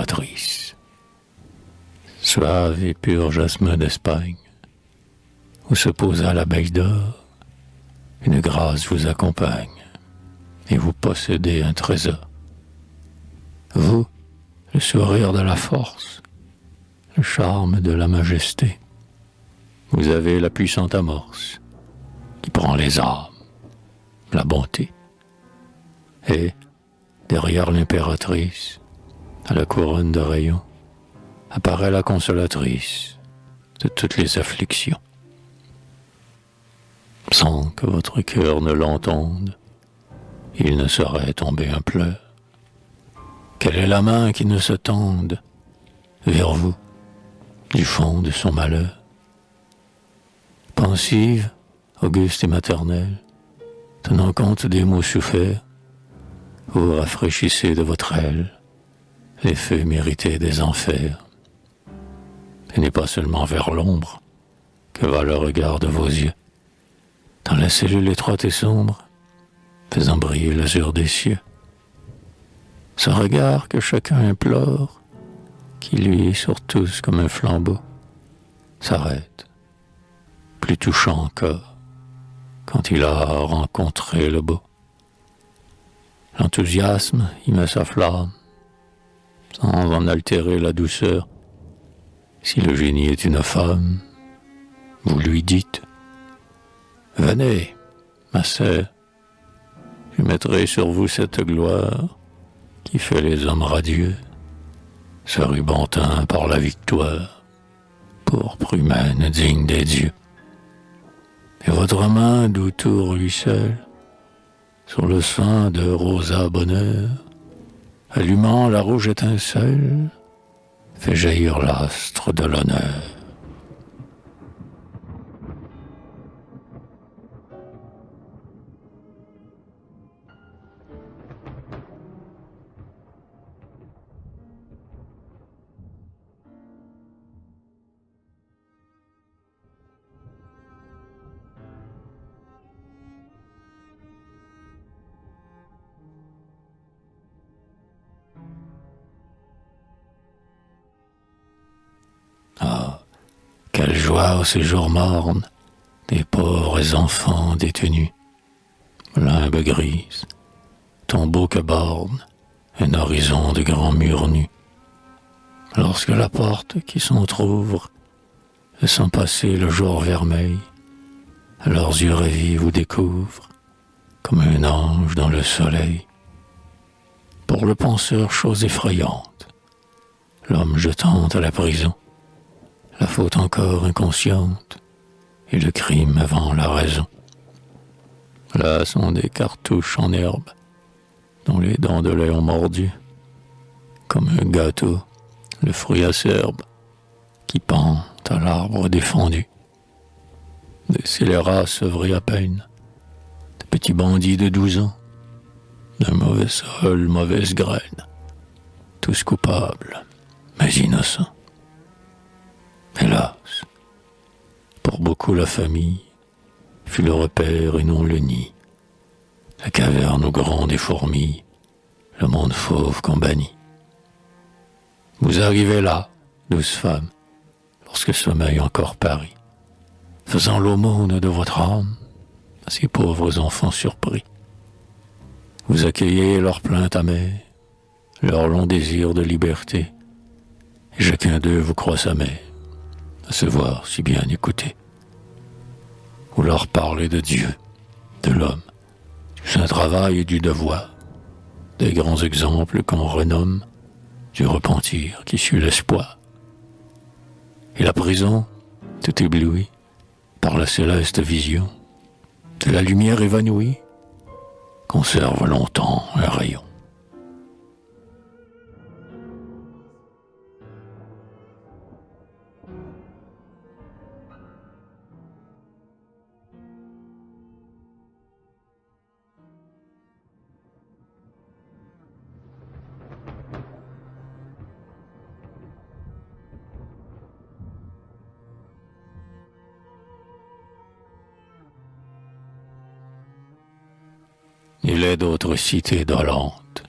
l'impératrice. Suave et pur jasmin d'Espagne, où se posa l'abeille d'or, une grâce vous accompagne, et vous possédez un trésor. Vous, le sourire de la force, le charme de la majesté, vous avez la puissante amorce qui prend les âmes, la bonté. Et, derrière l'impératrice, à la couronne de rayons, apparaît la consolatrice de toutes les afflictions. Sans que votre cœur ne l'entende, il ne saurait tomber un pleur. Quelle est la main qui ne se tende vers vous du fond de son malheur? Pensive, auguste et maternelle, tenant compte des maux soufferts, vous rafraîchissez de votre aile les feux mérités des enfers. Ce n'est pas seulement vers l'ombre que va le regard de vos yeux, dans la cellule étroite et sombre, faisant briller l'azur des cieux. Ce regard que chacun implore, qui luit sur tous comme un flambeau, s'arrête, plus touchant encore, quand il a rencontré le beau. L'enthousiasme y met sa flamme, sans en altérer la douceur. Si le génie est une femme, vous lui dites « Venez, ma sœur, je mettrai sur vous cette gloire qui fait les hommes radieux, ce ruban teint par la victoire, pourpre humaine digne des dieux. Et votre main d'où tout ruisselle, sur le sein de rosa bonheur, allumant la rouge étincelle, fait jaillir l'astre de l'honneur. » Quelle joie au séjour morne des pauvres enfants détenus. Limbe grise, tombeau que borne un horizon de grands murs nus. Lorsque la porte qui s'entr'ouvre, laissant passer le jour vermeil, à leurs yeux ravis vous découvre comme un ange dans le soleil. Pour le penseur, chose effrayante, l'homme jetant à la prison, la faute encore inconsciente et le crime avant la raison. Là sont des cartouches en herbe dont les dents de l'œil ont mordu, comme un gâteau, le fruit acerbe qui pend à l'arbre défendu. Des scélérats sevrés à peine, de petits bandits de 12 ans, d'un mauvais sol, mauvaise graine, tous coupables, mais innocents. Hélas, pour beaucoup la famille fut le repère et non le nid, la caverne où grondent des fourmis, le monde fauve qu'on bannit. Vous arrivez là, douce femme, lorsque sommeil encore parie, faisant l'aumône de votre âme à ces pauvres enfants surpris. Vous accueillez leurs plaintes amères, leur long désir de liberté, et chacun d'eux vous croit sa mère, à se voir si bien écouter. Vous leur parlez de Dieu, de l'homme, du saint travail et du devoir, des grands exemples qu'on renomme, du repentir qui suit l'espoir. Et la prison, tout éblouie par la céleste vision de la lumière évanouie, conserve longtemps un rayon. Il est d'autres cités dolentes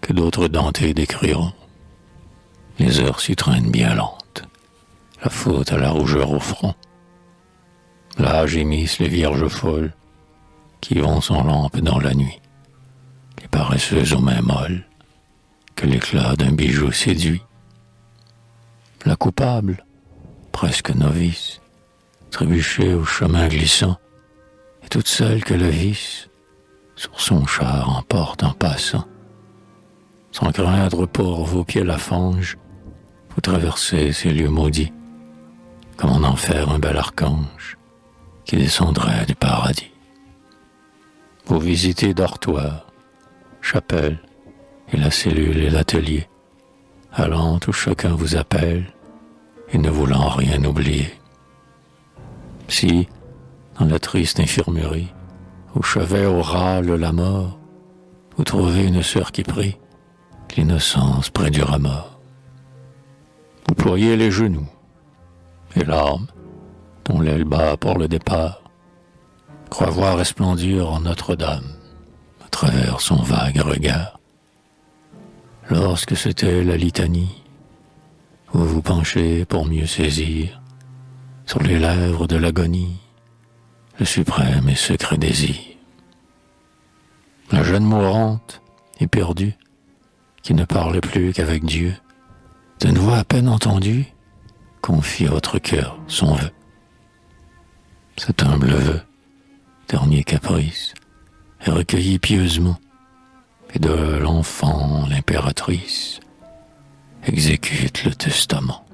que d'autres Dante décriront, Les heures s'y traînent bien lentes, la faute à la rougeur au front. Là gémissent les vierges folles qui vont sans lampe dans la nuit, les paresseuses aux mains molles que l'éclat d'un bijou séduit. La coupable, presque novice, trébuchée au chemin glissant, et toute seule que le vice sur son char emporte en passant. Sans craindre pour vos pieds la fange, vous traversez ces lieux maudits, comme en enfer un bel archange qui descendrait du paradis. Vous visitez dortoir, chapelle, et la cellule et l'atelier, allant où chacun vous appelle, et ne voulant rien oublier. Si, dans la triste infirmerie, au chevet au râle la mort, vous trouvez une sœur qui prie, l'innocence près du remords. Vous ployez les genoux, et l'âme, dont l'aile bat pour le départ, croit voir resplendir en Notre-Dame, à travers son vague regard. Lorsque c'était la litanie, vous vous penchez pour mieux saisir, sur les lèvres de l'agonie, le suprême et secret désir. La jeune mourante, éperdue, qui ne parlait plus qu'avec Dieu, d'une voix à peine entendue, confie à votre cœur son vœu. Cet humble vœu, dernier caprice, est recueilli pieusement, et de l'enfant l'impératrice exécute le testament.